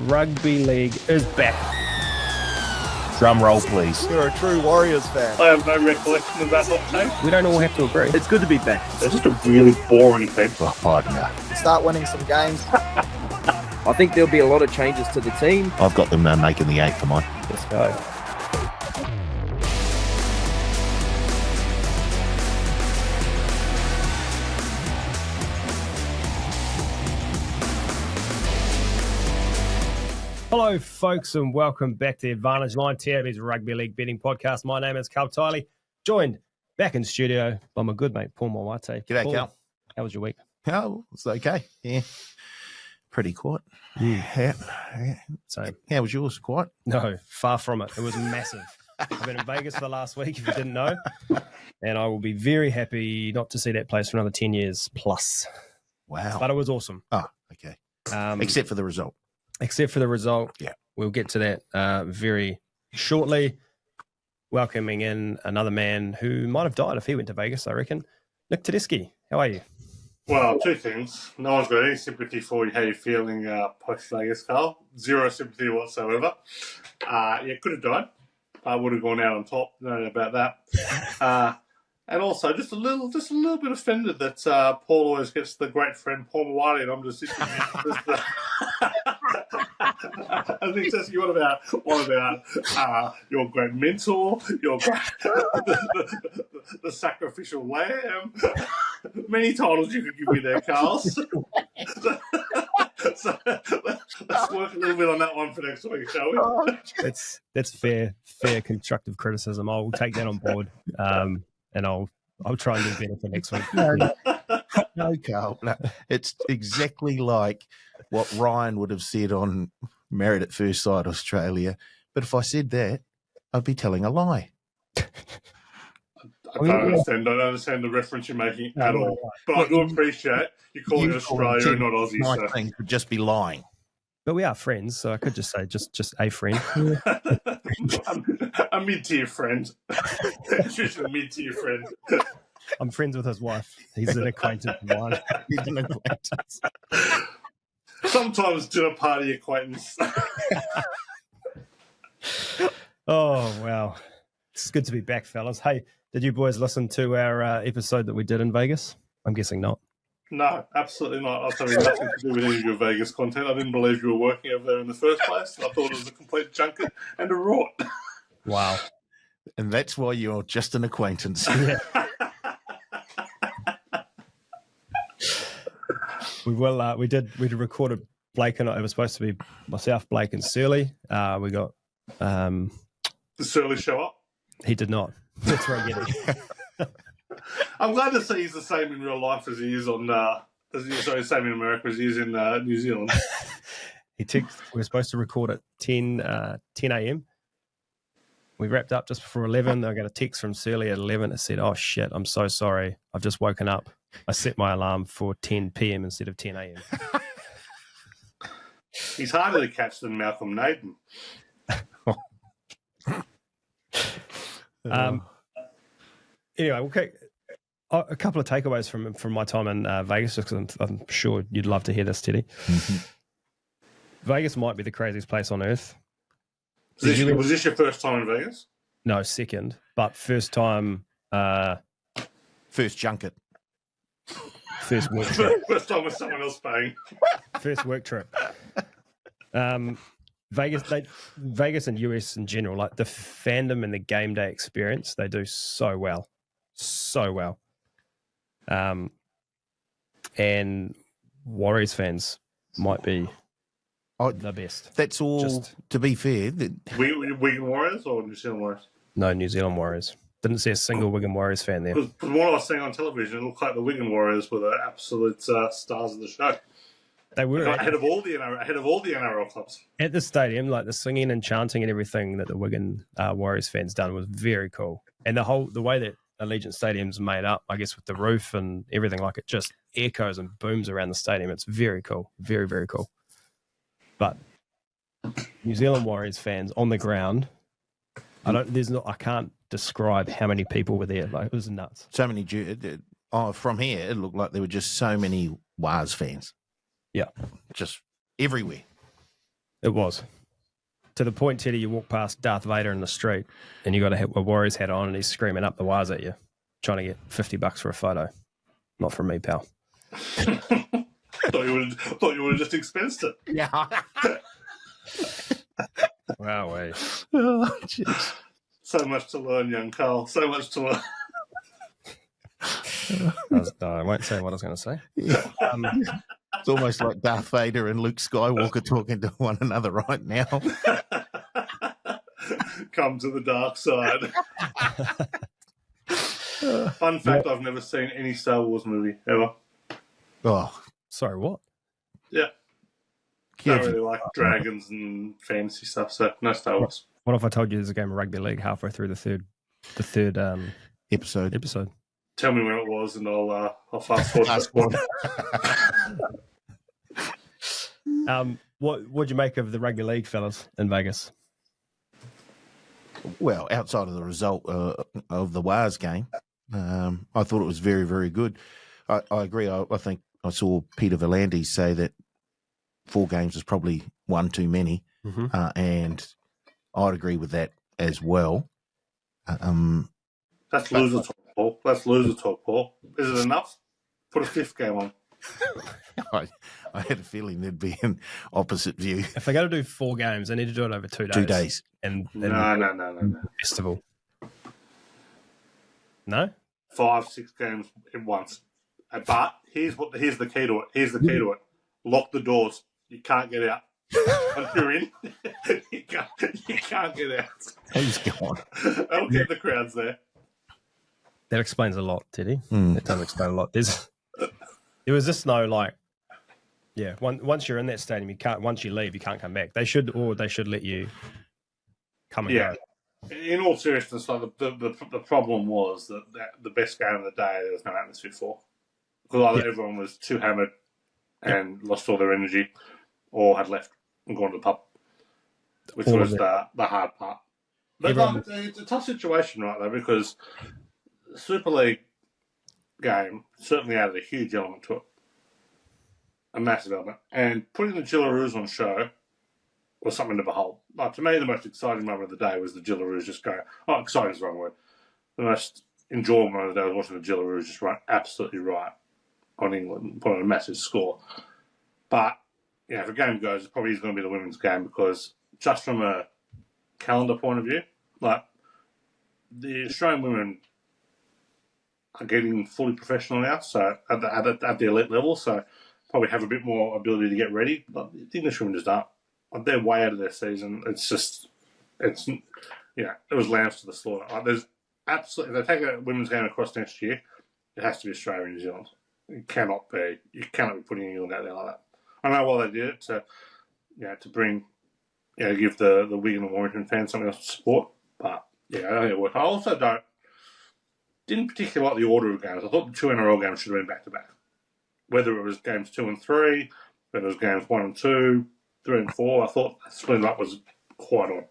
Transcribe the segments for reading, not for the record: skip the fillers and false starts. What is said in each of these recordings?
Rugby League is back. Drum roll, please. You're a true Warriors fan. I have no recollection of that hot take. We don't all have to agree. It's good to be back. It's just a really boring team. Oh, partner. Start winning some games. I think there'll be a lot of changes to the team. I've got them making the 8 for mine. Let's go. Hello, folks, and welcome back to the Advantage Line, TAB's Rugby League betting podcast. My name is Karl, joined back in studio by my good mate, Paul Mawate. G'day, Paul, Karl. how was your week? Oh, it's okay. Yeah. Pretty quiet. Yeah. Same. How was yours? Quiet? No, far from it. It was massive. I've been in Vegas for the last week, if you didn't know, and I will be very happy not to see that place for another 10 years plus. Wow. But it was awesome. Oh, okay. Except for the result. Except for the result. Yeah. We'll get to that very shortly. Welcoming in another man who might have died if he went to Vegas, I reckon. Nick Tedeschi, how are you? Well, two things. No one's got any sympathy for how you're feeling post-Vegas, Karl. Zero sympathy whatsoever. Could have died. I would have gone out on top. No doubt about that. And also, just a little bit offended that Paul always gets the great friend Paul Mawate, and I'm just sitting here. I think that's what about your great mentor, your great, the sacrificial lamb. Many titles you could give me there, Karl. So let's work a little bit on that one for next week, shall we? That's fair constructive criticism. I'll take that on board. And I'll try and do better for next week. No, Karl. No. It's exactly like what Ryan would have said on Married at First Sight Australia. But if I said that, I'd be telling a lie. I don't understand the reference you're making at all. But I do appreciate you calling Australia and not Aussie. My thing would just be lying. But we are friends, so I could just say just a friend. A mid-tier friend. Just a mid-tier friend. I'm friends with his wife. He's an acquaintance of mine. He's an acquaintance. Sometimes dinner party acquaintance. Oh, wow. It's good to be back, fellas. Hey, did you boys listen to our episode that we did in Vegas? I'm guessing not. No, absolutely not. I was having nothing to do with any of your Vegas content. I didn't believe you were working over there in the first place. I thought it was a complete junket and a rort. Wow. And that's why you're just an acquaintance. Yeah. We did recorded Blake and I. It was supposed to be myself, Blake, and Surly. We got Did Surly show up? He did not. That's where I get it. I'm glad to see he's the same in real life as he is on. Same in America as he is in New Zealand. We're supposed to record at 10 a.m. We wrapped up just before 11. I got a text from Surly at 11. It said, "Oh shit, I'm so sorry. I've just woken up. I set my alarm for 10 p.m. instead of 10 a.m." He's harder to catch than Malcolm Naden. Anyway, okay. A couple of takeaways from my time in Vegas, just because I'm sure you'd love to hear this, Teddy. Mm-hmm. Vegas might be the craziest place on earth. Was this your first time in Vegas? No, second, but first time. First junket. First work trip. First time with someone else paying. First work trip. Vegas and US in general, like the fandom and the game day experience, they do so well. And Warriors fans might be the best. That's all, to be fair. Wigan Warriors or New Zealand Warriors? No, New Zealand Warriors. Didn't see a single Wigan Warriors fan there. Because from what I was seeing on television, it looked like the Wigan Warriors were the absolute stars of the show. They were ahead of all the NRL clubs. At the stadium, like the singing and chanting and everything that the Wigan Warriors fans done was very cool. And the way that Allegiant Stadium's made up, I guess, with the roof and everything, like it just echoes and booms around the stadium. It's very cool, very, very cool. But New Zealand Warriors fans on the ground, I can't describe how many people were there. Like, it was nuts. So many. From here, it looked like there were just so many Wars fans. Yeah, just everywhere. It was. To the point, Teddy, you walk past Darth Vader in the street and you got a Warriors hat on and he's screaming up the wires at you, trying to get $50 for a photo. Not from me, pal. thought you would have just expensed it. Yeah. Wow, Oh, jeez. So much to learn, young Karl. So much to learn. I won't say what I was going to say. Yeah. It's almost like Darth Vader and Luke Skywalker talking to one another right now. Come to the dark side. Fun fact, I've never seen any Star Wars movie, ever. Oh, Sorry, what? Yeah. Kev, Don't really like dragons and fantasy stuff, so no Star Wars. What if I told you there's a game of rugby league halfway through the third episode. episode? Tell me when it was, and I'll fast forward. What'd you make of the rugby league fellas in Vegas? Well, outside of the result of the Wars game, I thought it was very, very good. I agree. I think I saw Peter Volandis say that 4 games is probably one too many, and I'd agree with that as well. That's loser talk, Paul. That's loser talk, Paul. Is it enough? Put a 5th game on. I had a feeling there'd be an opposite view. If they're going to do 4 games, they need to do it over 2 days. 2 days. And No. festival. No? 5-6 games at once. But here's the key to it. Lock the doors. You can't get out. Once you're in, you can't get out. He's gone. That'll get the crowds there. That explains a lot, Teddy. That does explain a lot. There was just no once you're in that stadium, you can't. Once you leave, you can't come back. They should let you come and go. In all seriousness, like the problem was that the best game of the day there was no atmosphere for, because either everyone was too hammered and lost all their energy, or had left and gone to the pub, which was the hard part. But it's a tough situation, right, though, because the Super League game certainly added a huge element to it, a massive element, and putting the Gillaroos on show was something to behold. Like, to me, the most exciting moment of the day was the Gillaroos just going. Oh, exciting is the wrong word. The most enjoyable moment of the day was watching the Gillaroos just run absolutely right on England and put on a massive score. But if a game goes, it probably is going to be the women's game, because just from a calendar point of view, like, the Australian women are getting fully professional now, so at the elite level, so probably have a bit more ability to get ready. But the English women just aren't. They're way out of their season. It was lambs to the slaughter. Like, there's absolutely, if they take a women's game across next year, it has to be Australia and New Zealand. You cannot be putting England out there like that. I know why they did it, to bring, give the Wigan and Warrington fans something else to support. But I don't think it worked. I also didn't particularly like the order of games. I thought the 2 NRL games should have been back to back. Whether it was games 2 and 3, whether it was games 1 and 2, 3 and 4, I thought splitting up was quite odd.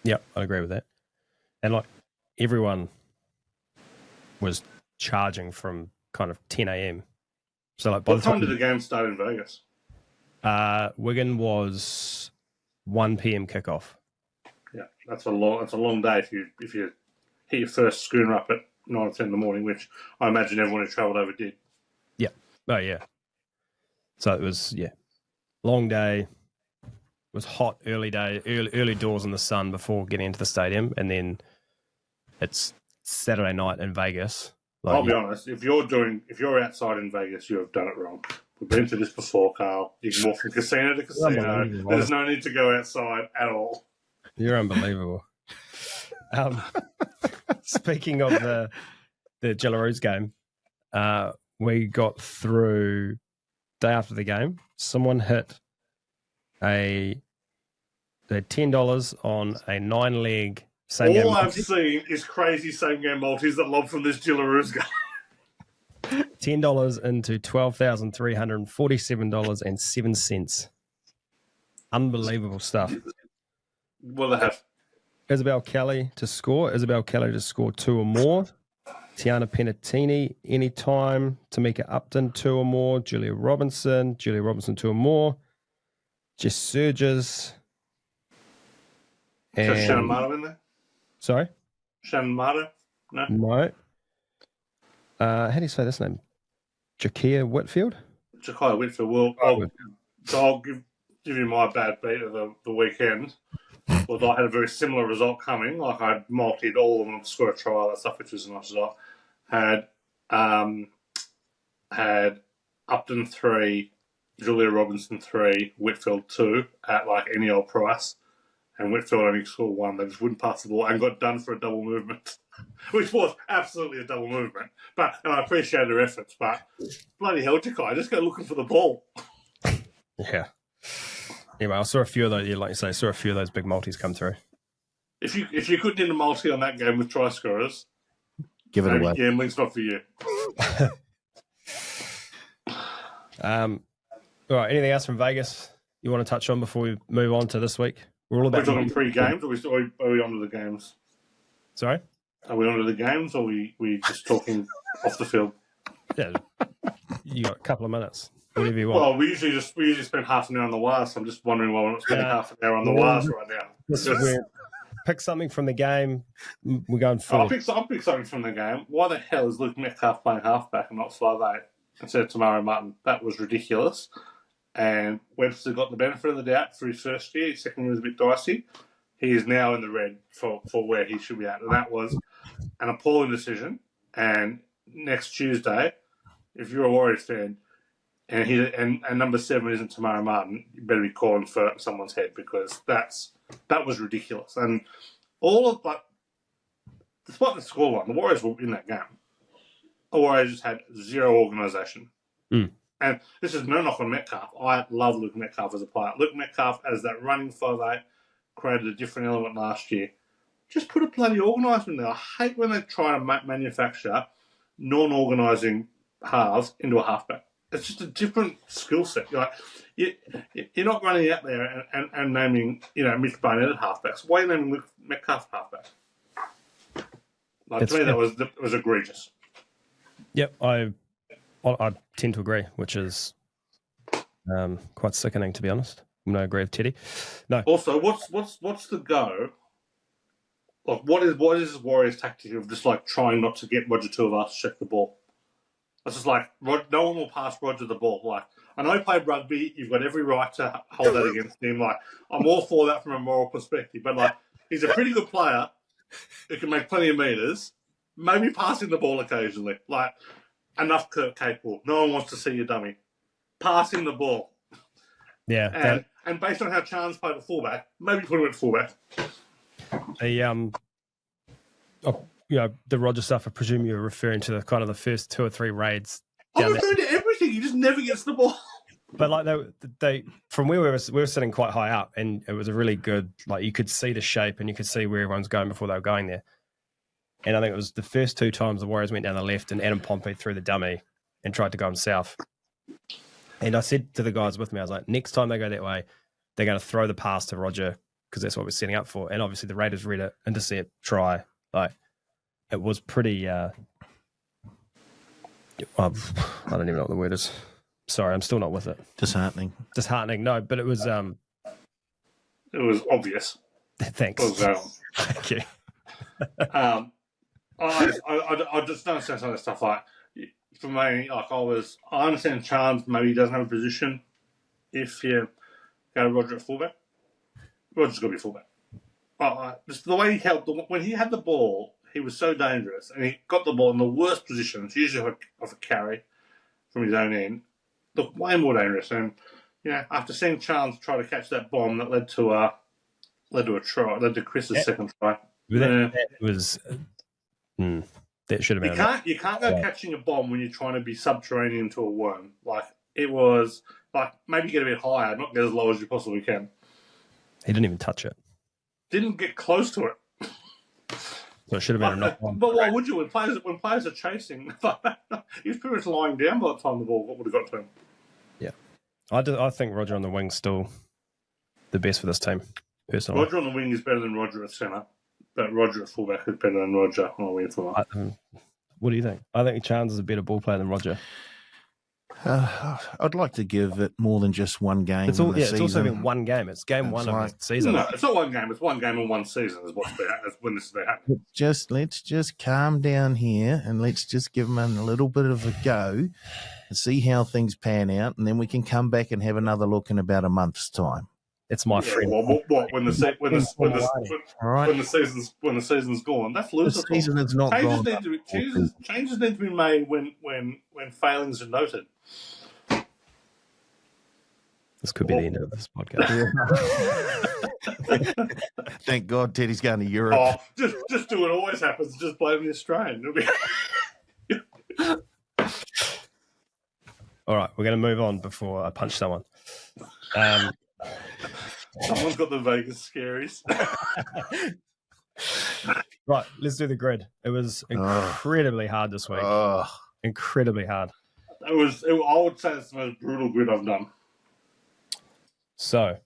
Yeah, I agree with that. And like, everyone was charging from kind of 10 a.m. So like, by what time did the game start in Vegas? Wigan was 1 p.m. kickoff. Yeah, that's a long day if you hit your first schooner up at 9 or 10 in the morning, which I imagine everyone who travelled over did. Yeah. Oh yeah. So it was long day. It was hot early doors in the sun before getting into the stadium, and then it's Saturday night in Vegas. Like, I'll be honest, if you're outside in Vegas, you have done it wrong. We've been through this before, Karl. You can walk from casino to casino. There's no need to go outside at all. You're unbelievable. Speaking of the Gillaroos game, we got through day after the game. Someone hit $10 on a 9-leg same game. All I've seen is crazy same game multis that lob from this Gillaroos game. $10 into $12,347.07. Unbelievable stuff. What do they have? Isabel Kelly to score 2 or more. Tiana Penatini anytime. Tamika Upton 2 or more. Julia Robinson 2 or more. Just Surges. Is Shannon Marto in there? Sorry? Shannon Marto? No? No. How do you say this name? Jakia Whitfield? Jakia Whitfield. Well, I'll give you my bad beat of the weekend. Well, I had a very similar result coming. Like, I'd multied all of them to score a try, all that stuff, which was a nice result. Had Upton 3, Julia Robinson 3, Whitfield 2 at like any old price. And Whitfield only scored 1. They just wouldn't pass the ball and got done for a double movement, which was absolutely a double movement. And I appreciate their efforts, but bloody hell, Jakai, just go looking for the ball. Yeah. Anyway, I saw a few of those, like you say, saw a few of those big multis come through. If you couldn't hit a multi on that game with try scorers, Give it away. Gambling's not for you. All right, anything else from Vegas you want to touch on before we move on to this week? We're talking pre-games, or are we on to the games? Sorry? Are we on to the games, or are we just talking off the field? Yeah, you got a couple of minutes. Whatever you want. Well, we usually spend half an hour on the wires, so I'm just wondering why we're not spending half an hour on the wires right now. Pick something from the game. We're going forward. I'll pick something from the game. Why the hell is Luke Metcalf playing halfback and not 5'8" instead of Tamara Martin? That was ridiculous. And Webster got the benefit of the doubt for his first year. His second year was a bit dicey. He is now in the red for where he should be at. And that was an appalling decision. And next Tuesday, if you're a Warriors fan and number 7 isn't Tamara Martin, you better be calling for someone's head, because that was ridiculous. And despite the scoreline, the Warriors were in that game. The Warriors just had zero organisation. And this is no knock on Metcalf. I love Luke Metcalf as a player. Luke Metcalf, as that running 5'8", created a different element last year. Just put a bloody organiser in there. I hate when they try to manufacture non-organising halves into a halfback. It's just a different skill set. You're not running out there and naming, Mitch Barnett at halfbacks. Why are you naming Luke Metcalf halfback? To me, that was egregious. Yep, I tend to agree, which is quite sickening, to be honest. No, I agree with Teddy. No. Also, what's the go? Like, what is this Warriors tactic of just like trying not to get Roger Tuivasa to check the ball? It's just like no one will pass Roger the ball. Like, I know he played rugby. You've got every right to hold that against him. Like, I'm all for that from a moral perspective. But like, he's a pretty good player who can make plenty of meters. Maybe passing the ball occasionally. Like, enough capable. No one wants to see you dummy. Passing the ball. Yeah. And based on how Chance played at fullback, maybe put him at fullback. The Roger stuff, I presume you're referring to the first 2 or 3 raids. I'm referring to everything. He just never gets the ball. But like they from where we were sitting quite high up, and it was a really good, like, you could see the shape and you could see where everyone's going before they were going there. And I think it was the first 2 times the Warriors went down the left and Adam Pompey threw the dummy and tried to go himself. And I said to the guys with me, I was like, next time they go that way, they're going to throw the pass to Roger, because that's what we're setting up for. And obviously the Raiders read it, intercept, try. Like, it was pretty, I don't even know what the word is. Sorry, I'm still not with it. Disheartening. No, but it was... it was obvious. Thanks. Thank you. I just don't understand some of the stuff. Like, for me, like, I understand Chance maybe he doesn't have a position. If you go Roger at fullback, Roger's got to be fullback. Just the way he held, when he had the ball, he was so dangerous, and he got the ball in the worst positions, usually off a carry from his own end. Looked way more dangerous. And after seeing Chance try to catch that bomb that led to a try, led to Chris's second try. That was that should have been. You can't go catching a bomb when you're trying to be subterranean to a worm. Like, it was like, maybe get a bit higher, not get as low as you possibly can. He didn't even touch it. Didn't get close to it. So it should have been a knock on. But why would you? When players are chasing, he was pretty much lying down by the time the ball would have got to him. Yeah, I think Roger on the wing's still the best for this team, personally. Roger on the wing is better than Roger at centre, but Roger at fullback is better than Roger on the wing for What do you think? I think Chance is a better ball player than Roger. I'd like to give it more than just one game. It's also been one game. It's game one of the season. No, it's not one game. It's one game in one season. Is when this is happening. Let's just calm down here and let's just give them a little bit of a go and see how things pan out, and then we can come back and have another look in about a month's time. It's my friend. What when the season's gone? That's loser. The season is not gone. Changes need to be made when failings are noted. This could be the end of this podcast. Thank God Teddy's going to Europe. Oh, just do what always happens. Just blame the Australian. All right, we're going to move on before I punch someone. Someone's got the Vegas scaries. Right, let's do the grid. It was incredibly hard this week. Incredibly hard. I would say it's the most brutal grid I've done. So,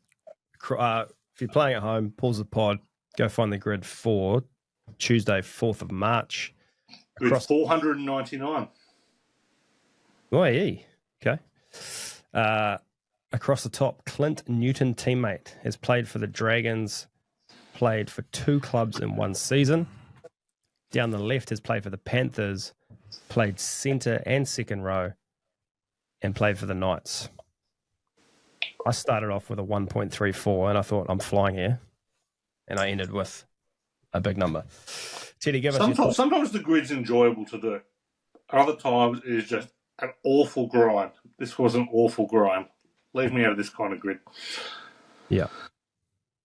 if you're playing at home, pause the pod, go find the grid for Tuesday, 4th of March. It's 499. Oh, yeah. Okay. Across the top, Clint Newton, teammate, has played for the Dragons, played for 2 clubs in 1 season. Down the left has played for the Panthers, played centre and second row, and played for the Knights. I started off with a 1.34 and I thought I'm flying here. And I ended with a big number. Teddy, give us Sometimes the grid's enjoyable to do. Other times it is just an awful grind. This was an awful grind. Leave me out of this kind of grid. Yeah.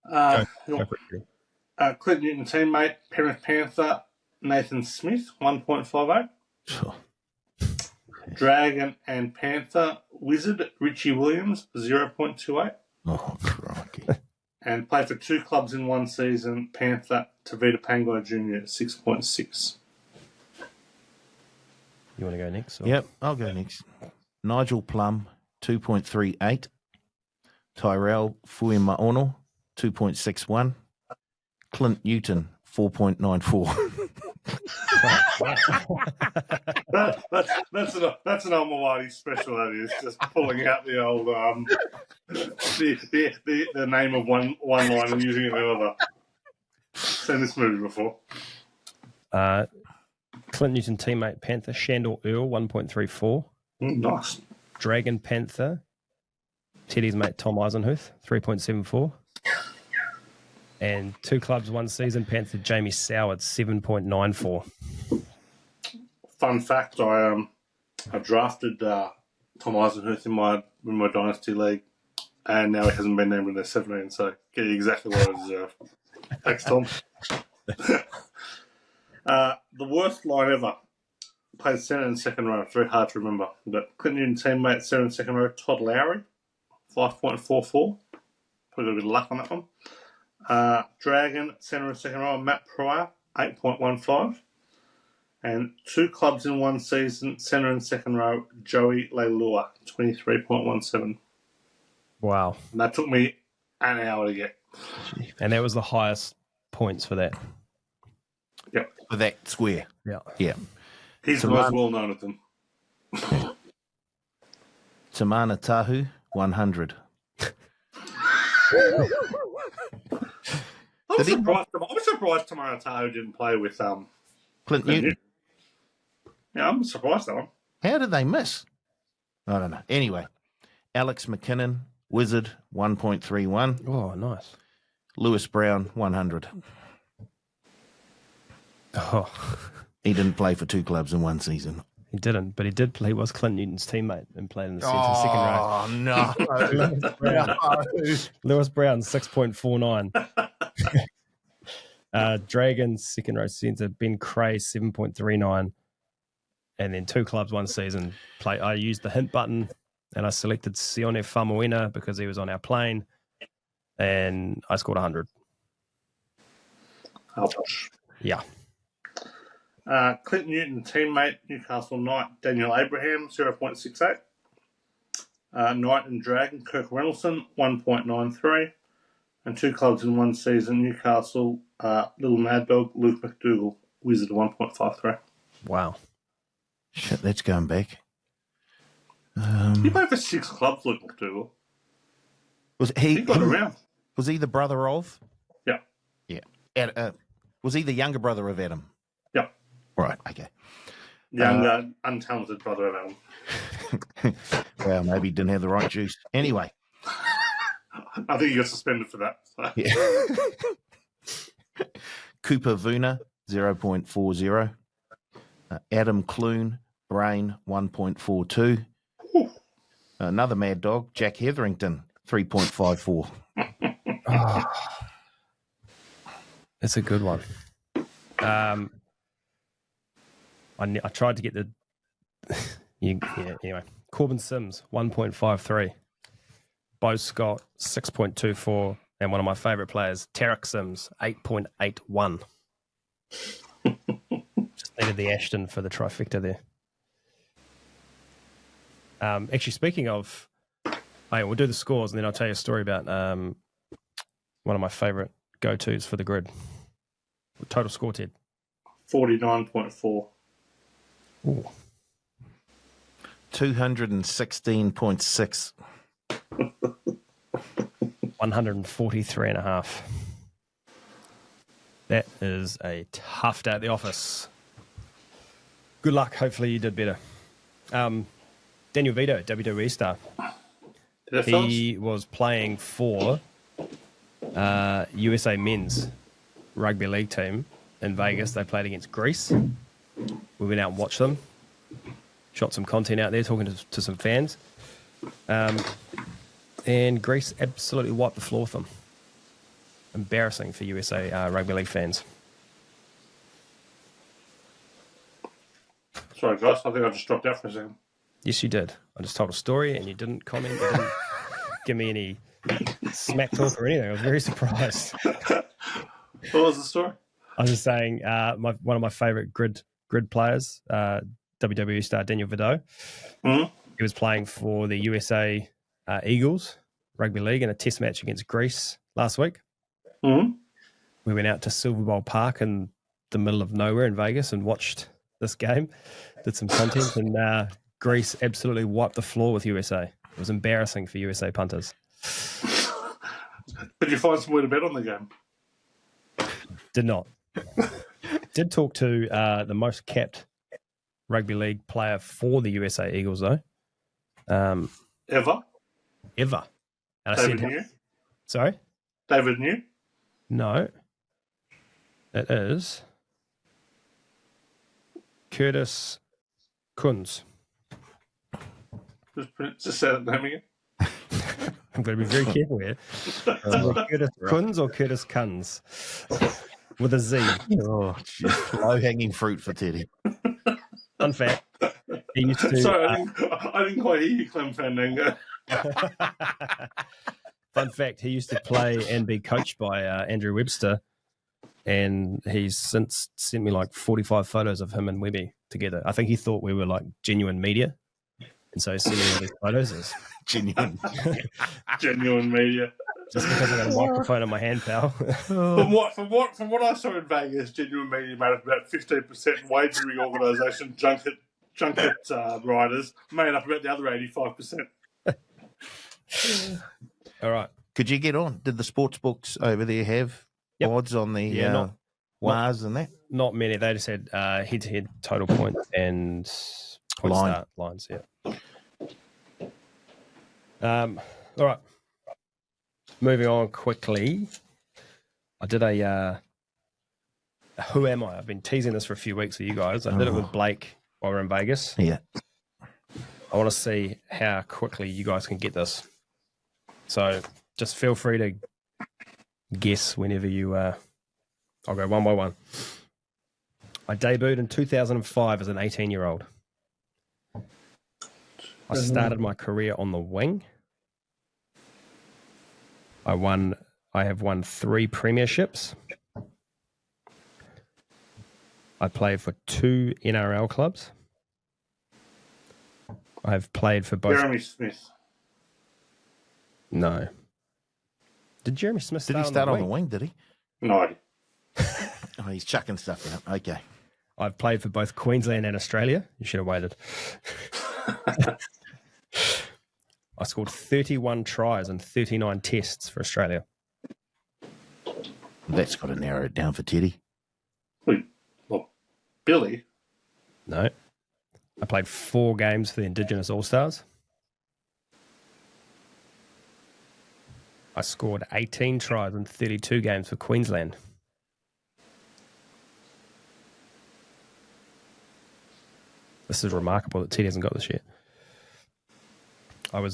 Clint Newton teammate, Penrith Panther, Nathan Smith, 1.58. Sure. Dragon and Panther, Wizard, Richie Williams, 0.28. Oh, crikey. And played for 2 clubs in 1 season, Panther, Tavita Pangai Jr., 6.6. You want to go next? Or? Yep, I'll go next. Nigel Plum, 2.38. Tyrell Fuimaono, 2.61. Clint Newton, 4.94. That's an Almawati special. That is just pulling out the old the name of one line and using it in another. Seen this movie before. Clint Newton teammate Panther Shandor Earl 1.34. Nice. Dragon Panther Teddy's mate Tom Eisenhuth 3.74. And 2 clubs 1 season Panther Jamie Soward 7.94. Fun fact: I drafted Tom Eisenhuth in my dynasty league, and now he hasn't been named in their 17. So get exactly what I deserve. Thanks, Tom. The worst line ever. Played centre and second row. Very hard to remember. But Clinton teammate centre and second row Todd Lowry, 5.44. Probably got a bit of luck on that one. Dragon centre and second row Matt Pryor, 8.15. And 2 clubs in 1 season, centre and second row, Joey Leilua, 23.17. Wow. And that took me an hour to get. And that was the highest points for that. Yep. For that square. Yeah. Yeah. He's the most well known of them. Tamana Tahu, 100. I'm surprised Tamara Tahu didn't play with Clint Newton. Yeah, I'm surprised that one. How did they miss? I don't know. Anyway, Alex McKinnon, Wizard, 1.31. Oh, nice. Lewis Brown, 100. Oh, He didn't play for 2 clubs in 1 season. he didn't, but he did play. He was Clint Newton's teammate and played in the centre second row. Oh, no. Lewis Brown 6.49. Dragons second row centre Ben Cray 7.39, and then 2 clubs 1 season. I used the hint button and I selected Sione Famuina because he was on our plane, and I scored 100. Ouch. Yeah. Clint Newton teammate Newcastle Knight Daniel Abraham 0.68. Knight and Dragon Kirk Reynoldsson 1.93. And 2 clubs in 1 season, Newcastle, Little Mad Dog, Luke McDougall, Wizard 1.53. Wow. Shit, that's going back. He played for 6 clubs, Luke McDougall. Was He got around. Was he the brother of? Yeah. Yeah. Was he the younger brother of Adam? Yeah. Right. Okay. Younger, untalented brother of Adam. Well, maybe he didn't have the right juice. Anyway. I think he got suspended for that. So. Yeah. Cooper Vuna, 0.40. Adam Clune, Brain, 1.42. Another mad dog, Jack Hetherington, 3.54. Oh, it's a good one. I tried to get the... anyway. Corbin Sims, 1.53. Bo Scott, 6.24. And one of my favourite players, Tarek Sims, 8.81. Just needed the Ashton for the trifecta there. Actually, speaking of... we'll do the scores and then I'll tell you a story about one of my favourite go-tos for the grid. Total score, Ted. 49.4. Ooh. 216.6. 143.5. That is a tough day at the office. Good luck. Hopefully you did better. Daniel Vito, WWE star. He was playing for USA men's rugby league team in Vegas. They played against Greece. We went out and watched them. Shot some content out there, talking to some fans. And Greece absolutely wiped the floor with them. Embarrassing for USA rugby league fans. Sorry, guys. I think I just dropped out for a second. Yes, you did. I just told a story and you didn't comment. You didn't give me any smack talk or anything. I was very surprised. What was the story? I was just saying one of my favourite grid players, WWE star Daniel Vito. Mm-hmm. He was playing for the USA Eagles Rugby League in a test match against Greece last week. Mm-hmm. We went out to Silver Bowl Park in the middle of nowhere in Vegas and watched this game, did some content, and Greece absolutely wiped the floor with USA. It was embarrassing for USA punters. Did you find somewhere to bet on the game? Did not. Did talk to the most capped rugby league player for the USA Eagles, though. Ever? And David New? Sorry? David New? No. It is Curtis Kunz. Just say that name again. I'm going to be very careful here. Curtis Kunz or Curtis Kunz? With a Z. Oh, low-hanging fruit for Teddy. Fun fact. He used to, Sorry, I didn't quite hear you, Clem Fandango. Fun fact, he used to play and be coached by Andrew Webster, and he's since sent me like 45 photos of him and Webby together. I think he thought we were like genuine media, and so he's sending all these photos as Genuine. Genuine media. just because I got a microphone in my hand, pal. From what I saw in Vegas, genuine media made up about 15%. Wagering organisation, junket riders made up about the other 85%. All right. Could you get on? Did the sports books over there have odds on the WARs and that? Not many. They just had head-to-head total points and point start lines. Yeah. All right. Moving on quickly. I did a Who Am I? I've been teasing this for a few weeks for you guys. I did it with Blake while we were in Vegas. Yeah. I want to see how quickly you guys can get this. So just feel free to guess whenever you... I'll go one by one. I debuted in 2005 as an 18-year-old. I started my career on the wing. I have won 3 premierships. I played for 2 NRL clubs. I've played for both. Jeremy Smith. No. Did Jeremy Smith start on the wing? Did he? No. Oh, he's chucking stuff out. Okay. I've played for both Queensland and Australia. You should have waited. I scored 31 tries and 39 tests for Australia. That's got to narrow it down for Teddy. Well, Billy. No. I played 4 games for the Indigenous All-Stars. I scored 18 tries in 32 games for Queensland. This is remarkable that Teddy hasn't got this yet.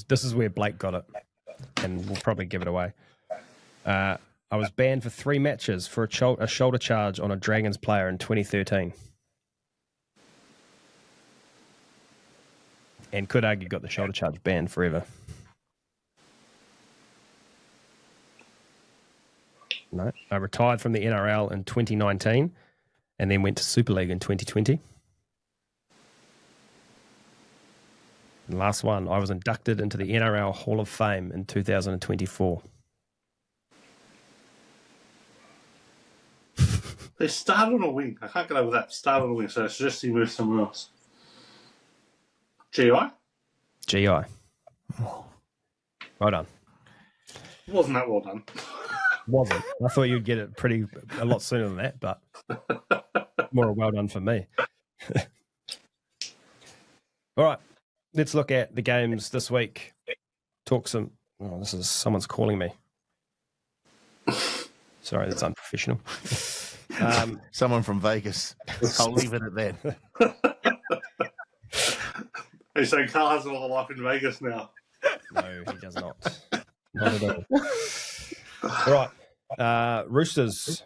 This is where Blake got it, and we'll probably give it away. I was banned for 3 matches for a shoulder charge on a Dragons player in 2013. And could argue got the shoulder charge banned forever. No, I retired from the NRL in 2019 and then went to Super League in 2020. And last one, I was inducted into the NRL Hall of Fame in 2024. They started on a wing. I can't get over that. Started on a wing, so I suggest you move somewhere else. GI? GI. Well done. Wasn't that well done? Wasn't. I thought you'd get it a lot sooner than that, but more well done for me. All right, let's look at the games this week. Someone's calling me. Sorry, that's unprofessional. Someone from Vegas. I'll leave it at that. Are you saying Karl has a lot of life in Vegas now? No, he does not. Not at all. All right. Roosters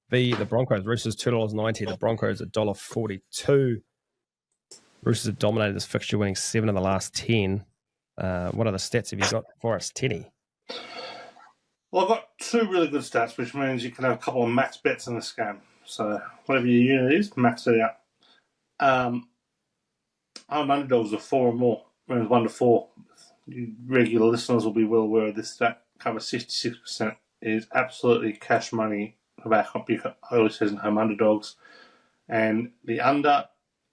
v the Broncos. Roosters $2.90. The Broncos $1.42. Roosters have dominated this fixture, winning 7 of the last 10. What other stats have you got for us, Teddy? Well, I've got 2 really good stats, which means you can have a couple of max bets in this game. So whatever your unit is, max it out. Our underdogs are 4 or more, rounds 1 to 4. You regular listeners will be well aware of this stat. Cover 66% is absolutely cash money for back up your early season home underdogs. And the under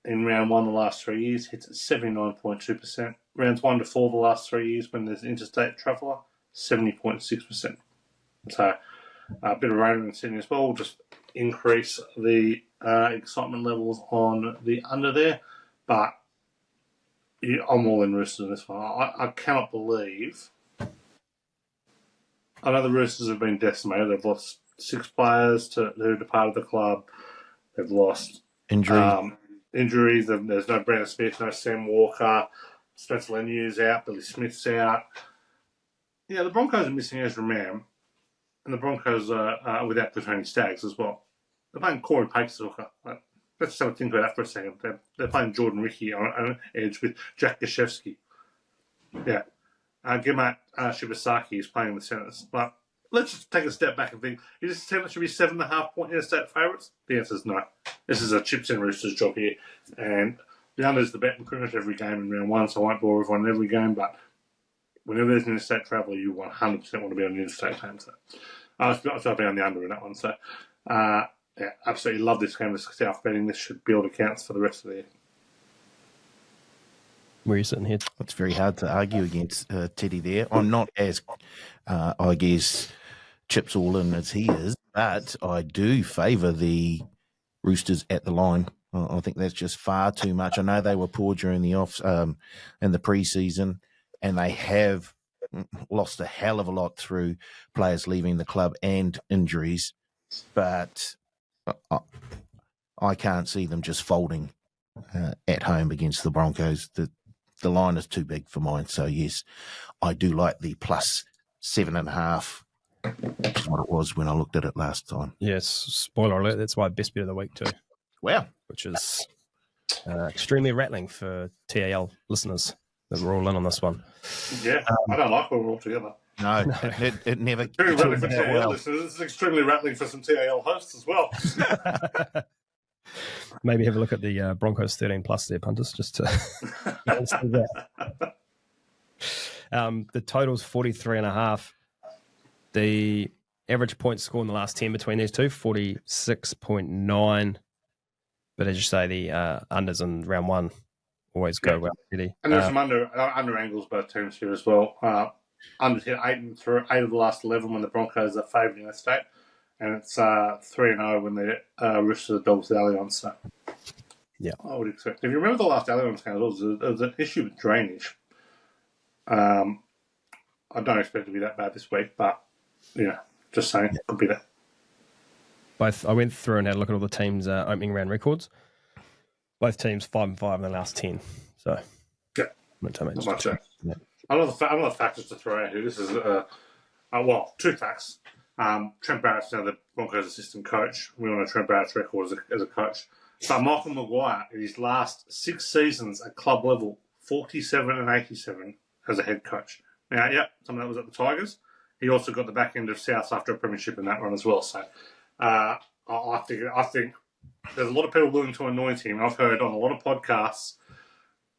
in round 1 the last 3 years hits at 79.2%. Rounds 1 to 4 the last 3 years when there's interstate traveller, 70.6%. So a bit of rain in Sydney as well, just increase the excitement levels on the under there. But I'm all in Roosters in this one. I cannot believe. I know the Roosters have been decimated. They've lost 6 players who departed the club. They've lost injuries. There's no Brandon Smith, no Sam Walker. Spencer Leniu's out. Billy Smith's out. Yeah, the Broncos are missing Ezra Mam. And the Broncos are without Tony Staggs as well. They're playing Corey Pakes-Hooker. Let's just have a think about that for a second. They're playing Jordan Ricky on an edge with Jack Gashevsky. Yeah. Gimat Shibasaki is playing in the centres. But let's just take a step back and think, is this team that should be 7.5 point interstate favourites? The answer is no. This is a chips and Roosters job here. And the under is the bet in pretty much every game in round 1, so I won't bore everyone in every game, but whenever there's an interstate travel, you 100% want to be on the interstate game. So I'll be on the under in that one. So, yeah, absolutely love this game. This South betting. This should build accounts for the rest of the year. Where are you sitting here? It's very hard to argue against Teddy there. I'm not as, I guess, chips all in as he is, but I do favour the Roosters at the line. I think that's just far too much. I know they were poor during the in the pre-season, and they have lost a hell of a lot through players leaving the club and injuries, but I can't see them just folding at home against the Broncos. The line is too big for mine. So, yes, I do like the plus 7.5, which is what it was when I looked at it last time. Yes, spoiler alert, that's my best bet of the week too. Wow. Which is extremely rattling for TAL listeners that we're all in on this one. Yeah, I don't like when we're all together. No, it never... Extremely rattling for TAL listeners. This is extremely rattling for some TAL hosts as well. Maybe have a look at the Broncos 13 plus there, punters, just to see that. The total's 43.5. The average point score in the last 10 between these two, 46.9. But as you say, the unders in round 1 always go well, Eddie. And there's some under angles both teams here as well. Under hit 8 of the last 11 when the Broncos are favoured in their state, and it's 3-0 when the Roosters are dogs with Allianz. So, yeah, I would expect. If you remember the last Allianz game, there was an issue with drainage. I don't expect it to be that bad this week, but just saying, it could be that. I went through and had a look at all the teams' opening round records. Both teams 5-5 in the last 10. So, not much. Yeah. Another factors to throw out here. This is two facts. Trent Barrett's now the Broncos' assistant coach. We all know Trent Barrett's record as a coach. But Michael Maguire, in his last 6 seasons at club level, 47 and 87 as a head coach. Now, some of that was at the Tigers. He also got the back end of South after a premiership in that run as well. So, I think there's a lot of people willing to anoint him. I've heard on a lot of podcasts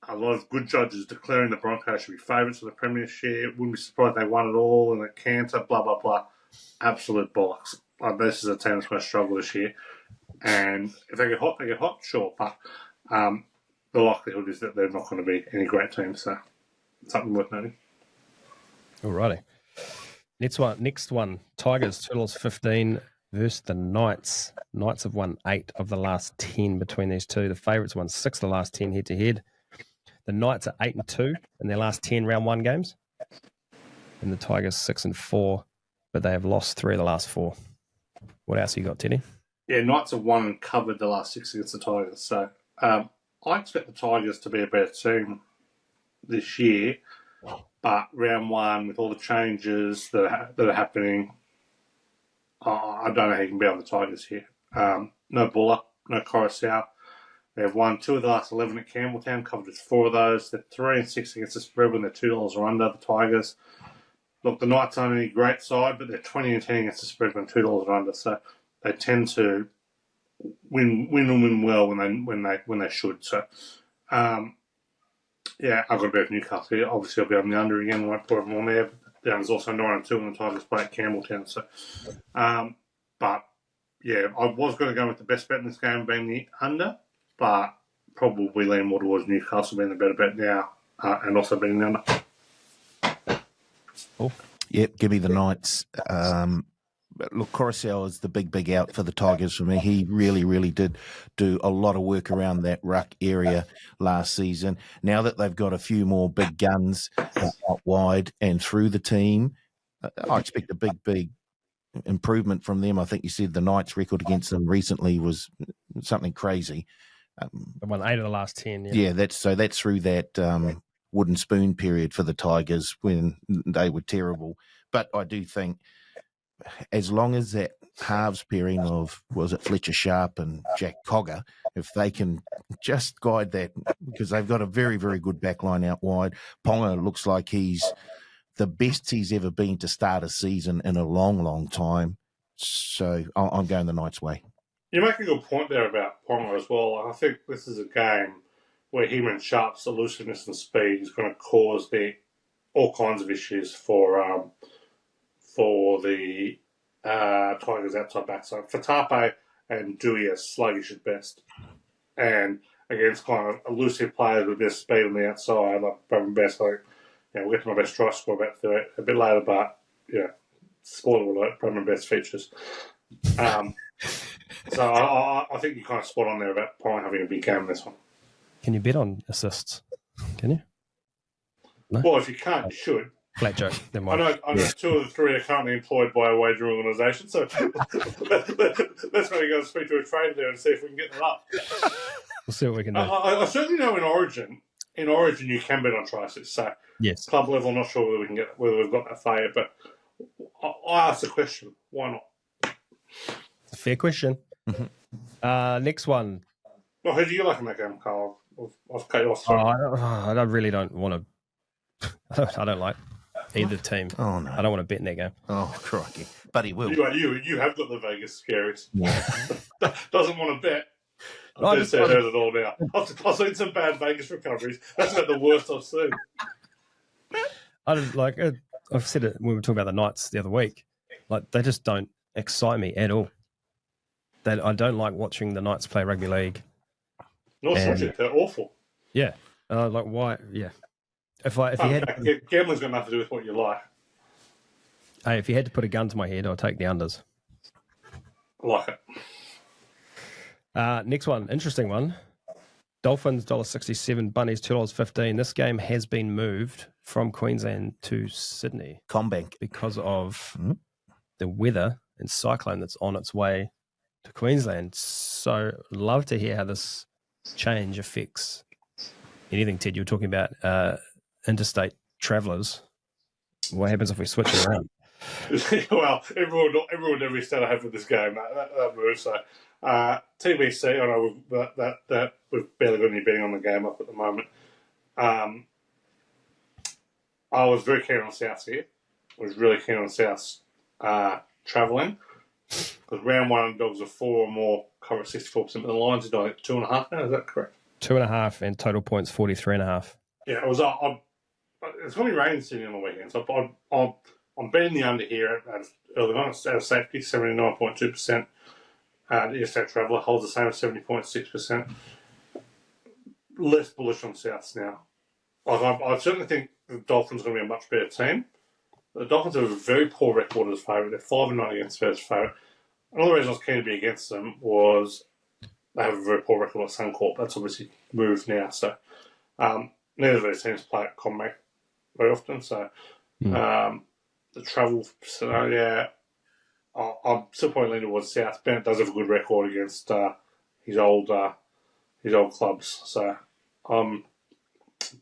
a lot of good judges declaring the Broncos should be favourites for the premiership. Wouldn't be surprised they won it all in a canter, blah, blah, blah. Absolute bollocks. This is a team that's going to struggle this year. And if they get hot, they get hot, sure. But the likelihood is that they're not going to be any great team. So it's something worth noting. Alrighty. Next one. Tigers, totals 15 versus the Knights. Knights have won 8 of the last 10 between these two. The favourites won 6 of the last 10 head-to-head. The Knights are 8-2 in their last 10 round 1 games. And the Tigers 6-4, but they have lost 3 of the last 4. What else you got, Teddy? Yeah, Knights have won and covered the last 6 against the Tigers. So I expect the Tigers to be a better team this year. But round 1, with all the changes that are happening, I don't know how you can be on the Tigers here. No Buller, no Coruscant. They've won 2 of the last 11 at Campbelltown, covered just 4 of those. They're 3-6 against the spread when they're $2 or under the Tigers. Look, the Knights aren't any great side, but they're 20-10 against the spread when $2 or under. So they tend to win well when they should. So I've got to bet with Newcastle here. Obviously, I'll be on the under again. I won't put them on there. There's also 9-2 when the Tigers play at Campbelltown. So, I was going to go with the best bet in this game being the under, but probably lean more towards Newcastle being the better bet now, and also being the under. Cool. Yep, give me the Knights. Look, Coruscant is the big out for the Tigers for me. He really, really did do a lot of work around that ruck area last season. Now that they've got a few more big guns out wide and through the team, I expect a big improvement from them. I think you said the Knights' record against them recently was something crazy. They won 8 of the last 10. Yeah, that's through that wooden spoon period for the Tigers when they were terrible. But I do think as long as that halves pairing of, was it Fletcher Sharp and Jack Cogger, if they can just guide that, because they've got a very, very good backline out wide. Ponga looks like he's the best he's ever been to start a season in a long, long time. So I'm going the Knights' way. You make a good point there about Ponga as well. I think this is a game where him and Sharp's elusiveness and speed is going to cause all kinds of issues for the Tigers outside backside. Fatape and Dewey are sluggish at best. And against kind of elusive players with their speed on the outside, like Bradman Best, we'll get to my best try score about a bit later, but spoiler alert, Bradman Best features. So I think you kind of spot on there about Pine having a big game in this one. Can you bet on assists? Can you? No? Well, if you can't, you should. Flat joke. Never I mind. know 2 of the 3 are currently employed by a wagering organisation, so let's maybe go speak to a trader there and see if we can get them up. We'll see what we can do. I certainly know in Origin you can bet on tries. So Yes. Club level, I'm not sure whether we've got that far yet, but I asked the question. Why not? It's a fair question. Next one. Well, who do you like in that game, Karl? I've cut you off. I really don't want to. I don't like either team. Oh, no. I don't want to bet in that game. Oh, crikey. But he will. You have got the Vegas scaries. Yeah. Doesn't want to bet. I've heard it all now. I've seen some bad Vegas recoveries. That's about the worst I've seen. I don't like. I've said it when we were talking about the Knights the other week. Like, they just don't excite me at all. I don't like watching the Knights play rugby league. No, they're awful. Yeah, Like why? Yeah. If you had, Gambling's got nothing to do with what you like. hey, if you had to put a gun to my head, I'll take the unders. I like it. Next one, interesting one. Dolphins $1.67, Bunnies $2.15. This game has been moved from Queensland to Sydney Combank. because of the weather and cyclone that's on its way to Queensland. So love to hear how this change affects anything. Ted, you were talking about interstate travellers. What happens if we switch it around? Well, everyone every state I have with this game that move. So TBC, I know that we've barely got any betting on the game up at the moment. I was very keen on South here. I was really keen on South travelling because round one dogs are 4 or more cover at 64%, but the lines are like 2.5 now. Is that correct? 2.5 and total points 43.5. Yeah, it was. It's going to be raining Sydney on the weekend, so I'm betting the under here at early on. It's out of safety, 79.2%. The interstate traveller holds the same at 70.6%. Less bullish on Souths now. I certainly think the Dolphins are going to be a much better team. The Dolphins have a very poor record as favourite. They're 5-9 against first favourite. Another reason I was keen to be against them was they have a very poor record at Suncorp. That's obviously moved now. So neither of those teams play at Combank very often. So the travel scenario, I'm still probably leaning towards South. Bennett does have a good record against his old clubs. So I'm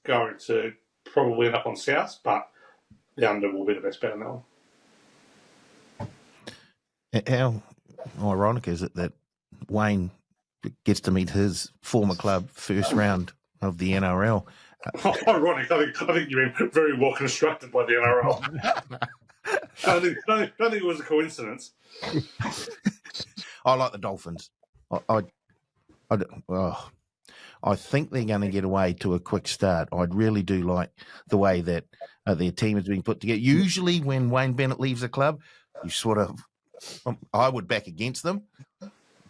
going to probably end up on South, but the under will be the best bet on that one. How ironic is it that Wayne gets to meet his former club first round of the NRL? Ironic. I think you've been very well constructed by the NRL. I don't think it was a coincidence. I like the Dolphins. I think they're going to get away to a quick start. I really do like the way that their team is being put together. Usually when Wayne Bennett leaves a club, you sort of, I would back against them,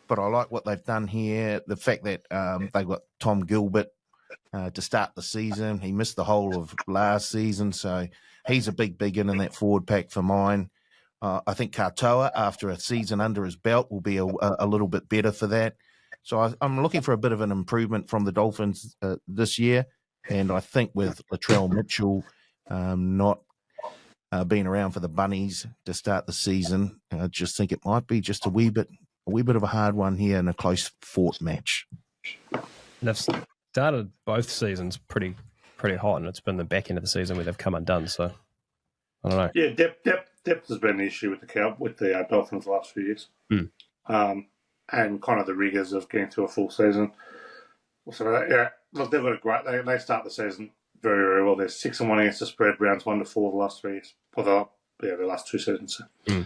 but I like what they've done here. The fact that they've got Tom Gilbert to start the season. He missed the whole of last season, so he's a big in that forward pack for mine. I think Katoa, after a season under his belt, will be a little bit better for that. So I'm looking for a bit of an improvement from the Dolphins this year, and I think with Latrell Mitchell not being around for the Bunnies to start the season, I just think it might be just a wee bit of a hard one here in a close fought match. They've started both seasons pretty hot, and it's been the back end of the season where they've come undone. So I don't know. Yeah, depth has been an issue with the Dolphins the last few years, and kind of the rigours of getting to a full season. So yeah, look, they've got a great. They start the season very, very well. They're 6-1 against the spread, rounds 1-4 the last 3 years. Well, the last 2 seasons. So.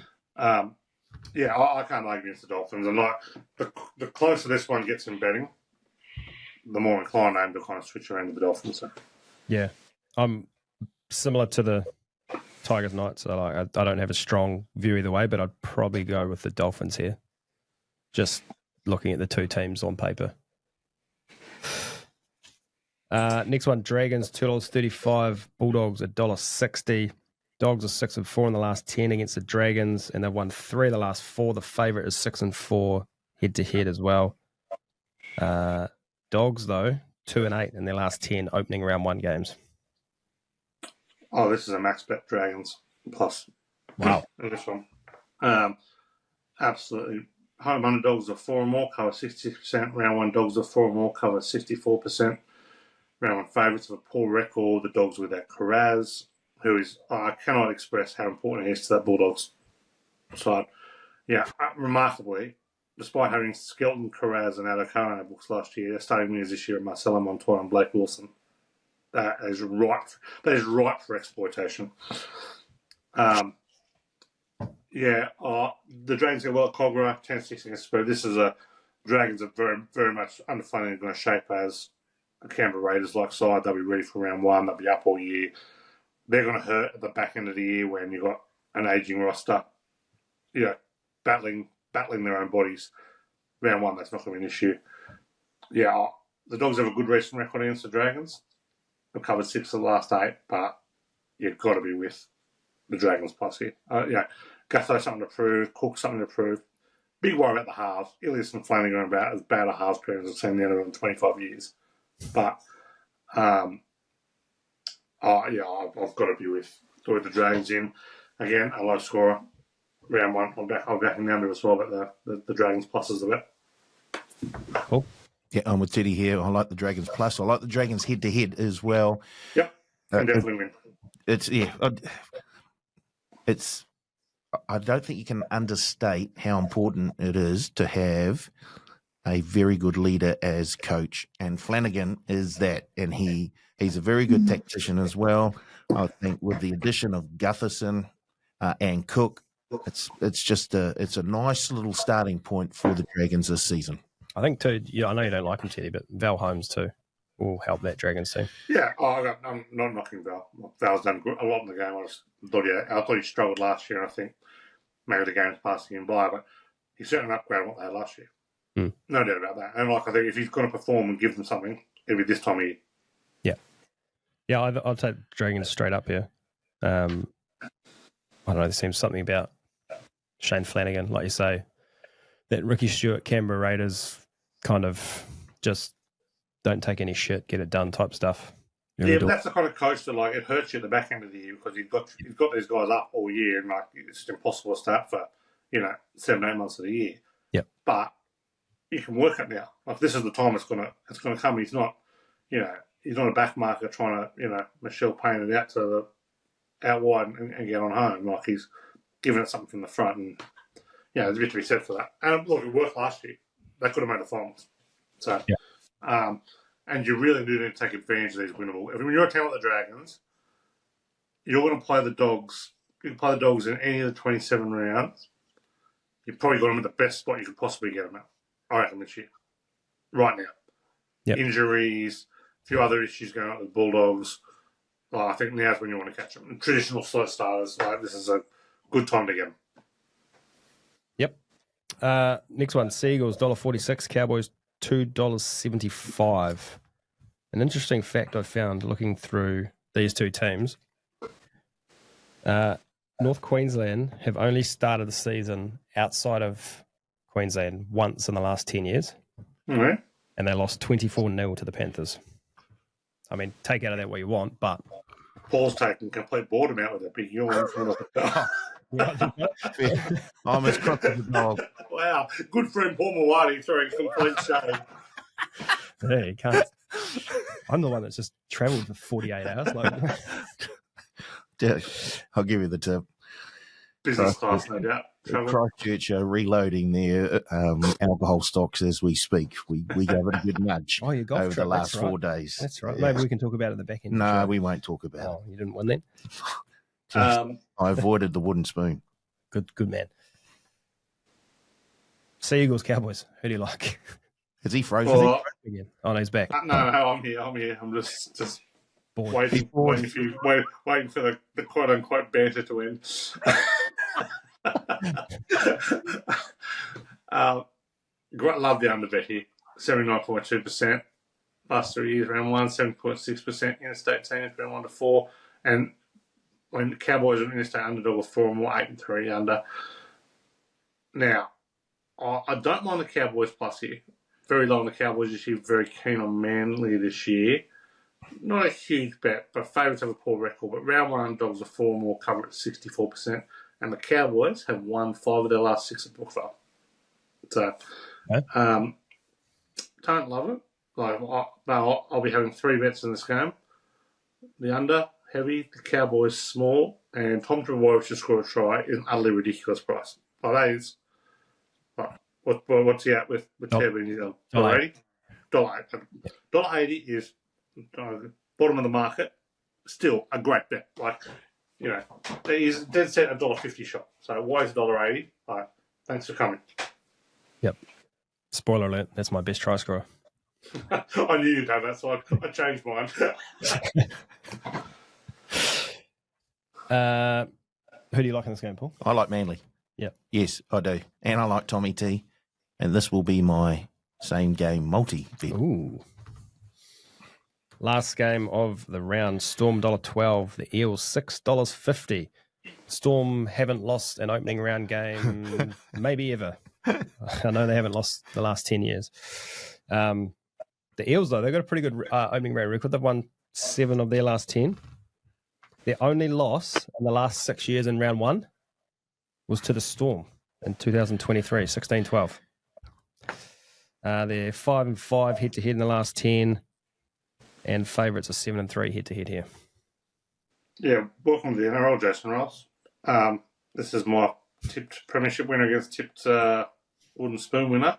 Yeah, I can't argue against the Dolphins. And like the closer this one gets in betting, the more inclined I am to kind of switch around to the Dolphins. So. Yeah, I'm similar to the Tigers Knights. I don't have a strong view either way, but I'd probably go with the Dolphins here. Just looking at the two teams on paper. Next one, Dragons $2.35, Bulldogs $1.60. Dogs are 6-4 in the last 10 against the Dragons, and they've won 3 of the last 4. The favourite is 6-4 head to head as well. Dogs though 2-8 in their last 10 opening round 1 games. Oh, this is a max bet Dragons plus. Wow, this one, absolutely. Home underdogs are 4 or more, cover 60%. Round 1 dogs are 4 or more, cover 64%. Round 1 favourites of a poor record. The dogs without Carraz, who is, I cannot express how important he is to that Bulldogs side. Yeah, remarkably, despite having Skelton, Carraz, and Adokar in our books last year, they're starting winners this year at Marcelo Montoya and Blake Wilson. That is ripe for exploitation. The Dragons get well at Cogra, 10-6 against spread. This is a Dragons are very, very much underfunded and going to shape as a Canberra Raiders like side. They'll be ready for round 1. They'll be up all year. They're going to hurt at the back end of the year when you've got an ageing roster, battling their own bodies. Round 1, that's not going to be an issue. Yeah, the Dogs have a good recent record against the Dragons. They've covered 6 of the last 8, but you've got to be with the Dragons plus here. Gutho something to prove, Cook something to prove. Big worry about the halves. Ilias and Flanagan are about as bad a halves pair as I've seen the other in 25 years. But, I've got to be with the Dragons in. Again, a low scorer. Round 1, I'll back him down to as well about the Dragons pluses of it. Cool. Yeah, I'm with Teddy here. I like the Dragons plus. I like the Dragons head-to-head as well. Yep, and definitely win. I don't think you can understate how important it is to have a very good leader as coach, and Flanagan is that, and he's a very good tactician as well. I think with the addition of Gutherson and Cook, it's a nice little starting point for the Dragons this season. I think too. I know you don't like him, Teddy, but Val Holmes too will help that Dragons team. Yeah, I'm not knocking Val. Val's done a lot in the game. I thought he struggled last year, and I think maybe the game's passing him by, but he certainly upgraded what they had last year. No doubt about that. And I think if he's going to perform and give them something, it'll be this time of year. Yeah, I'll take Dragons straight up here. I don't know, there seems something about Shane Flanagan, like you say, that Ricky Stewart, Canberra Raiders kind of just don't take any shit, get it done type stuff. But that's the kind of coach that it hurts you at the back end of the year because you've got these guys up all year and it's just impossible to start for 7-8 months of the year. Yep. But you can work it now. This is the time it's gonna come. He's not he's not a back marker trying to Michelle Payne it out to the out wide and get on home. He's giving it something from the front, and there's a bit to be said for that. And look, it worked last year. They could have made the finals. So, and you really do need to take advantage of these winnable. When you're a team like the Dragons, you're going to play the Dogs. You can play the Dogs in any of the 27 rounds. You've probably got them at the best spot you could possibly get them at. I reckon this year, right now. Yep. Injuries, a few other issues going on with the Bulldogs. I think now's when you want to catch them. And traditional slow starters, this is a good time to get them. Yep. Next one, Seagulls, $1.46, Cowboys, $2.75. An interesting fact I found looking through these two teams. North Queensland have only started the season outside of Queensland once in the last 10 years. Mm-hmm. And they lost 24-0 to the Panthers. I mean, take out of that what you want, but... Paul's taking complete boredom out with a big yawn from I'm as cross as a dog. Wow. Good friend Paul Mawadi throwing complete shade. Yeah, you can't. I'm the one that's just travelled for 48 hours. Yeah, I'll give you the tip. Business class, no doubt. Christchurch are reloading their alcohol stocks as we speak. We gave it a good nudge your golf over trip, the last that's right. 4 days. That's right. Yeah. Maybe we can talk about it at the back end. No, we won't talk about it. You didn't win then? I avoided the wooden spoon. Good man. Seagulls, Cowboys. Who do you like? Is he frozen again? Oh, no, he's back. No, I'm here. I'm just waiting for the quote unquote banter to end. Love the under bet here. 79.2%. Last 3 years, round 1, 7.6%. Interstate teams, round 1 to 4. And when the Cowboys are interstate underdog of 4 and more, 8 and 3 under. Now, I don't mind the Cowboys plus here. Very low on the Cowboys this year, very keen on Manly this year. Not a huge bet, but favourites have a poor record. But round 1 underdogs of 4 and more cover at 64%. And the Cowboys have won 5 of their last 6 at Brookvale. So, don't love it. I'll be having 3 bets in this game. The under, heavy, the Cowboys, small, and Tom Travoy to score a try is an utterly ridiculous price. That is. What's he at with Ted in New Zealand? $1.80? $1.80 is bottom of the market. Still a great bet. He's dead set $1.50 shot. So why is $1.80? Thanks for coming. Yep. Spoiler alert, that's my best try scorer. I knew you'd have that, so I changed mine. Who do you like in this game, Paul? I like Manly. Yep. Yes, I do. And I like Tommy T. And this will be my same game multi-bet. Ooh. Last game of the round, Storm $1.12, the Eels $6.50. Storm haven't lost an opening round game, maybe ever. I know they haven't lost the last 10 years. The Eels, though, they've got a pretty good opening round record. They've won 7 of their last 10. Their only loss in the last 6 years in round 1 was to the Storm in 2023, 16-12. They're 5-5 head-to-head in the last 10, and favourites are 7-3 head-to-head here. Yeah, welcome to the NRL, Jason Ross. This is my tipped premiership winner against tipped wooden spoon winner.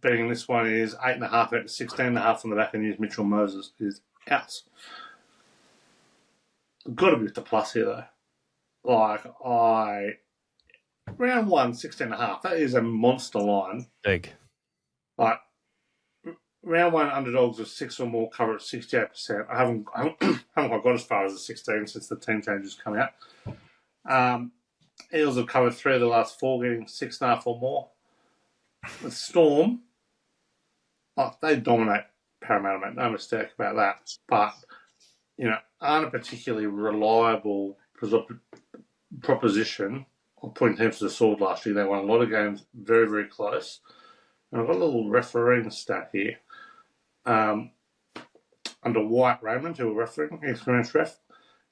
Betting this one is 8.5 out to 16.5 on the back, and use Mitchell Moses is out. Got to be with the plus here though. Round 1, 16.5. That is a monster line. Big. Like round 1 underdogs of 6 or more cover at 68%. I haven't quite got as far as the 16 since the team changes come out. Eels have covered 3 of the last 4, getting 6.5 or more. With Storm, they dominate Parramatta, mate. No mistake about that. But aren't a particularly reliable proposition of putting teams to the sword last year. They won a lot of games very, very close. And I've got a little refereeing stat here. Under White Raymond, who were refereeing, experienced ref,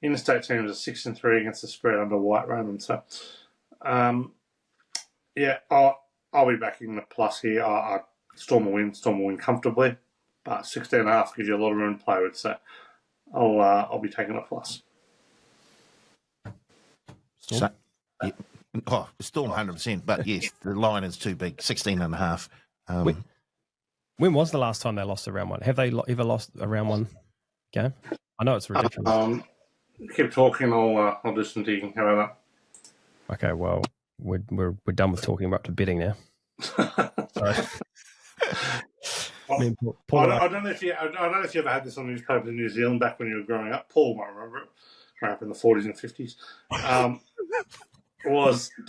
interstate teams are 6-3 against the spread under White Raymond. So, I'll be backing the plus here. Storm will win comfortably, but 16.5 gives you a lot of room to play with. So, I'll be taking a plus. Storm? Storm 100%, but yes, the line is too big, 16.5. When was the last time they lost a round 1? Have they ever lost a round 1 game? I know it's ridiculous. Keep talking. I'll do some digging. How about that? Okay, well, we're done with talking. We're up to betting now. Sorry. I don't know if you ever had this on newspapers in New Zealand back when you were growing up. Paul might remember it. Growing up in the 40s and 50s.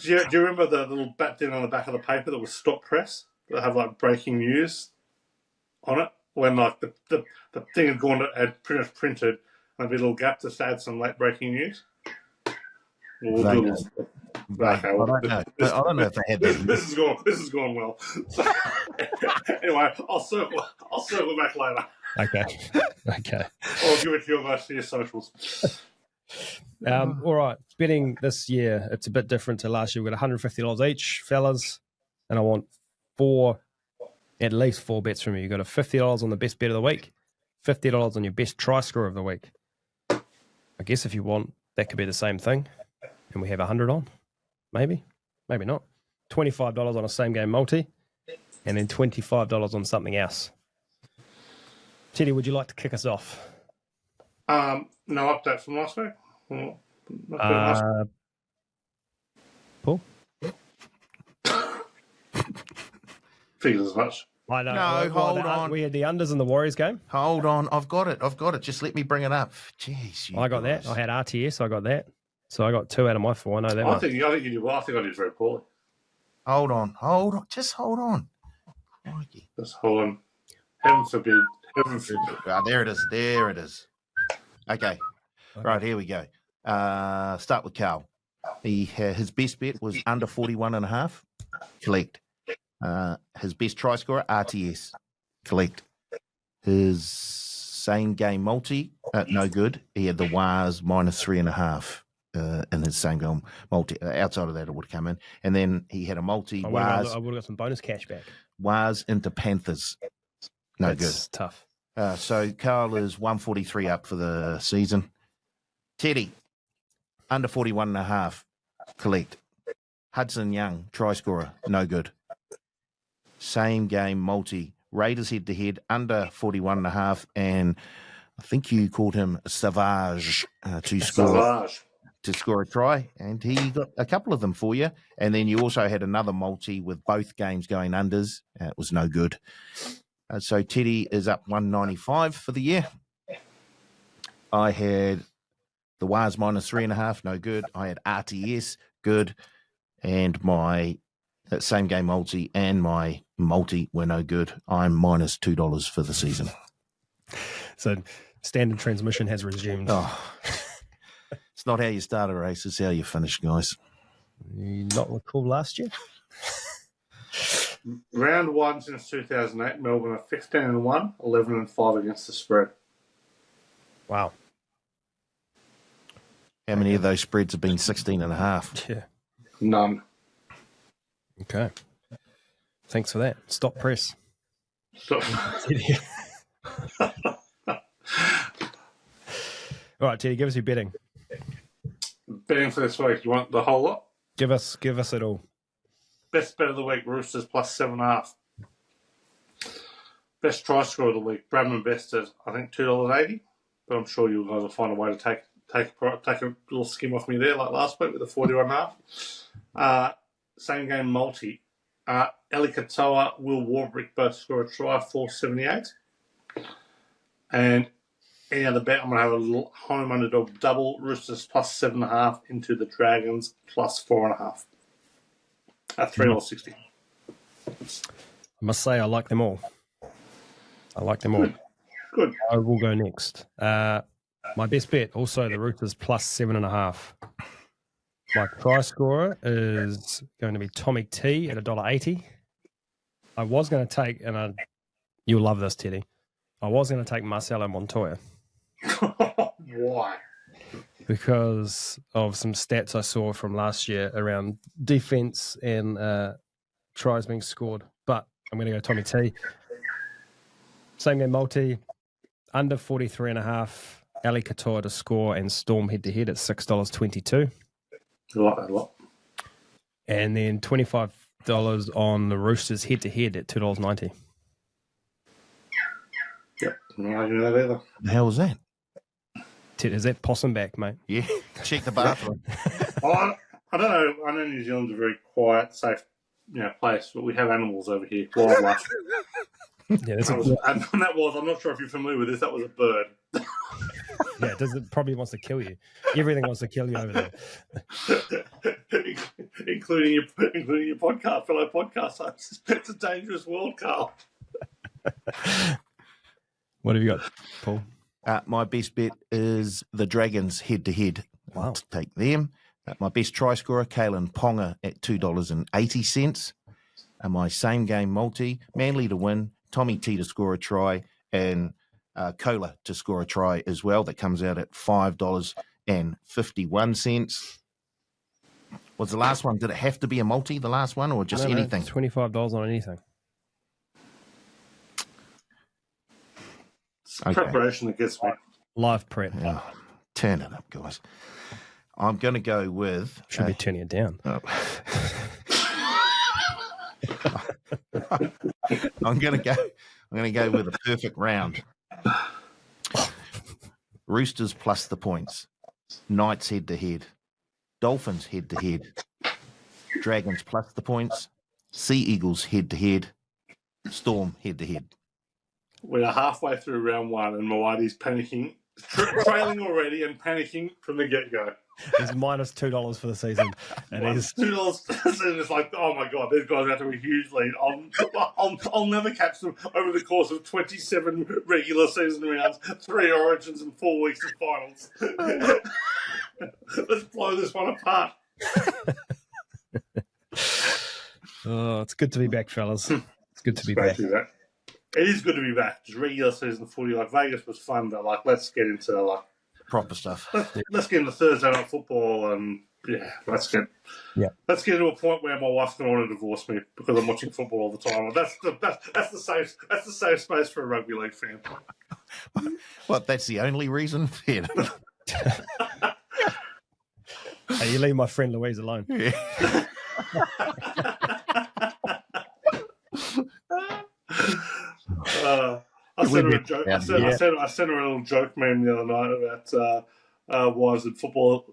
Do you remember the little bat din on the back of the paper that was stop press that have breaking news on it? When the thing had pretty much printed and there'd be a little gap to add some late breaking news. I don't know if they had that. This has gone well. So, anyway, I'll circle back later. Okay. I'll give it to you guys to your socials. All right. Betting this year, it's a bit different to last year. We've got $150 each, fellas, and I want at least 4 bets from you. You've got a $50 on the best bet of the week, $50 on your best try scorer of the week. I guess if you want, that could be the same thing, and we have 100 on. Maybe not. $25 on a same game multi, and then $25 on something else. Teddy, would you like to kick us off? No update from last week. Paul? Figures as much. I don't know. Hold on. We had the unders in the Warriors game. Hold on. I've got it. Just let me bring it up. Jeez. I got that. I had RTS. I got that. So I got 2 out of my 4. I know that. I think you did well. I think I did very poorly. Hold on. Just hold on. Just hold on. Heaven forbid. There it is. Okay. Right, here we go. Start with Karl. His best bet was under 41.5. Collect. His best try scorer, RTS. Collect. His same game multi, no good. He had the Wars minus 3.5 in his same game multi. Outside of that, it would have come in. And then he had a multi. I would have got some bonus cash back. Wars into Panthers. That's good. Tough. So Karl is 143 up for the season. Teddy, under 41.5. Collect. Hudson Young, try scorer, no good. Same game multi. Raiders head to head, under 41.5, and I think you called him Savage to score a try, and he got a couple of them for you. And then you also had another multi with both games going unders. It was no good. So Teddy is up 195 for the year. I had the Wars minus 3.5, no good. I had RTS, good. And my same game multi and my multi were no good. I'm minus $2 for the season. So standard transmission has resumed. Oh, it's not how you start a race; it's how you finish, guys. You not recall last year? Round 1 since 2008, Melbourne are 15-1, 11-5 against the spread. Wow. How many of those spreads have been 16.5? Yeah. None. Okay. Thanks for that. Stop press. So, All right, Teddy, give us your betting. betting for this week, you want the whole lot? Give us it all. Best bet of the week, Roosters plus 7.5. Best try score of the week, Bradman Best at, I think, $2.80. But I'm sure you guys will find a way to take a little skim off me there, like last week with the 41.5. Same game multi. Eli Katoa, Will Warbrick both score a try, $4.78. And any other bet, I'm going to have a little home underdog double, Roosters plus 7.5 into the Dragons plus 4.5 at $3.60. I must say I like them all. Good. I will go next. My best bet, also the Roosters plus 7.5. My try scorer is going to be Tommy T at $1.80. I was going to take, and you'll love this, Teddy. I was going to take Marcelo Montoya Why? because of some stats I saw from last year around defense and tries being scored. But I'm going to go Tommy T. Same game multi, under 43.5. Ali Katoa to score and Storm head-to-head at $6.22. I like that a lot. And then $25 on the Roosters head-to-head at $2.90. Yep, no arguing with that either. The hell was that? Ted, is that possum back, mate? Yeah, check the bathroom. I don't know. I know New Zealand's a very quiet, safe, place, but we have animals over here, wildlife. Yeah, that's and that was. I'm not sure if you're familiar with this. That was a bird. yeah, it probably wants to kill you. Everything wants to kill you over there, including your fellow podcast hosts. It's a dangerous world, Karl. What have you got, Paul? My best bet is the Dragons head-to-head. Wow. Take them. My best try scorer, Kalen Ponga at $2.80. And my same game multi, Manly to win, Tommy T to score a try, and Kola to score a try as well. That comes out at $5.51. Was the last one, did it have to be a multi, the last one, or just anything? No, $25 on anything. It's Okay. preparation that gets me. Live prep. Oh, turn it up, guys. I'm going to go with... Should be turning it down. I'm going to go with a perfect round. Roosters plus the points. Knights head to head. Dolphins head to head. Dragons plus the points. Sea Eagles head to head. Storm head to head. We are halfway through round 1 and Mawadi's panicking, trailing already and panicking from the get-go. He's minus $2 for the season. And he's $2. It's like, oh my god, these guys have to be a huge lead. I'll never catch them over the course of 27 regular season rounds, 3 origins and 4 weeks of finals. Let's blow this one apart. Oh, it's good to be back, fellas. It's good to be back. It is good to be back. Just regular season footy, like Vegas was fun, but let's get into proper stuff. Let's get into Thursday night football, and let's get to a point where my wife's going to want to divorce me because I'm watching football all the time. That's the safe space for a rugby league fan. What? That's the only reason? Yeah. Hey, you leave my friend Louise alone. Yeah. I sent her a joke. I sent her a little joke meme the other night about why is it football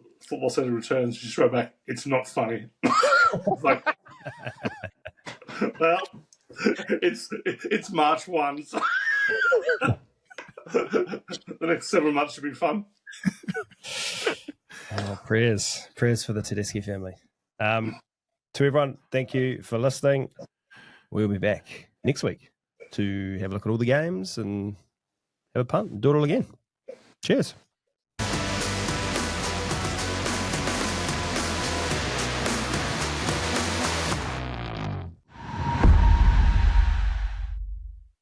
season returns. She just wrote back, "It's not funny." Like, well, it's March 1. So the next 7 months should be fun. Oh, prayers for the Tedeschi family. To everyone, thank you for listening. We'll be back next week to have a look at all the games and have a punt, do it all again. Cheers.